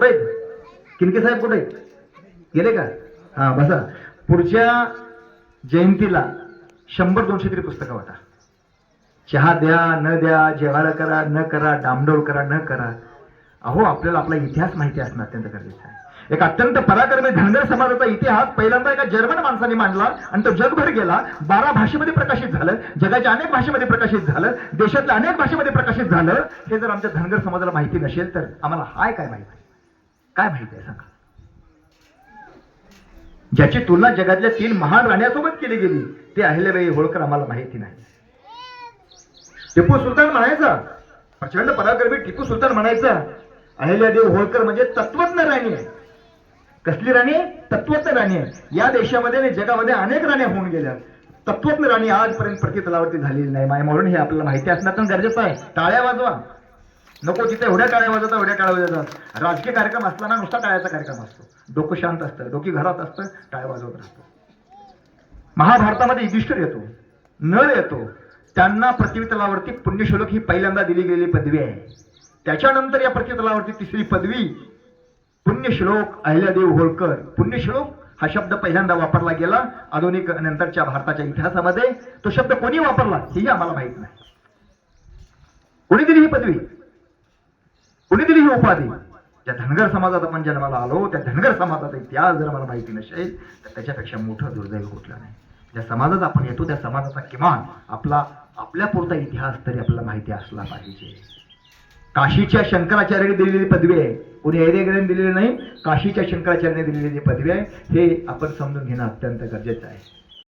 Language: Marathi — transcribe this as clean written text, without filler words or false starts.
कुठे आहेत? किनके साहेब कुठे आहेत? गेले का? हा बसा. पुढच्या जयंतीला 100-200 तरी पुस्तकं वाटा. चहा द्या न द्या, जेवायला करा न करा, डामडोल करा न करा. अहो आपल्याला आपला इतिहास माहिती असणं अत्यंत गरजेचं आहे. एक अत्यंत पराक्रमी धनगर समाजाचा इतिहास पहिल्यांदा एका जर्मन माणसाने मांडला आणि तो जगभर गेला. 12 भाषेमध्ये प्रकाशित झालं, जगाच्या अनेक भाषेमध्ये प्रकाशित झालं, देशातल्या अनेक भाषेमध्ये प्रकाशित झालं. हे जर आमच्या धनगर समाजाला माहिती नसेल तर आम्हाला हाय काय माहिती? काय माहिती आहे सांगा? ज्याची तुलना जगातल्या 3 महान राण्यांसोबत केली गेली ते अहिल्याबाई होळकर आम्हाला माहिती नाही. टिपू सुलतान म्हणायचा, प्रचंड पराक्रमी टिपू सुलतान म्हणायचा, अहिल्यादेवी होळकर म्हणजे तत्वज्ञ राणी आहे. कसली राणी? तत्वज्ञ राणी आहे. या देशामध्ये आणि जगामध्ये अनेक राण्या होऊन गेल्या, तत्वज्ञ राणी आजपर्यंत प्रतितलावरती झालेली नाही. म्हणून हे आपल्याला माहिती असणं पण गरजेचं आहे. टाळ्या वाजवा नको तिथे, एवढ्या टाळ्या वाजवतात, एवढ्या टाळ्या वाजवतात. राजकीय कार्यक्रम असला ना नुसता टाळ्याचा कार्यक्रम असतो. डोकं शांत असतं, डोकी घरात असतं, टाळ्या वाजवत असतो. महाभारतामध्ये युधिष्ठिर येतो, नळ येतो, त्यांना पृथ्वीतलावरती पुण्यश्लोक ही पहिल्यांदा दिली गेलेली पदवी आहे. त्याच्यानंतर या पृथ्वीतलावरती तिसरी पदवी पुण्यश्लोक अहिल्यादेवी होळकर. पुण्यश्लोक हा शब्द पहिल्यांदा वापरला गेला आधुनिक नंतरच्या भारताच्या इतिहासामध्ये. तो शब्द कोणी वापरला हेही आम्हाला माहित नाही. कोणी दिली ही पदवी? कोणी दिली ही उपाधी? ज्या धनगर समाजात आपण जन्माला आलो त्या धनगर समाजाचा इतिहास जर मला माहिती नसेल तर त्याच्यापेक्षा मोठं दुर्दैव कुठलं नाही. ज्या समाजात आपण येतो त्या समाजाचा किमान आपल्या पुरता इतिहास तरी आपल्याला माहिती असला पाहिजे. काशीच्या शंकराचार्याने दिलेली पदवी आहे, कोणी ऐरेगऱ्याने दिलेली नाही. काशीच्या शंकराचार्याने दिलेली पदवी आहे. हे आपण समजून घेणं अत्यंत गरजेचं आहे.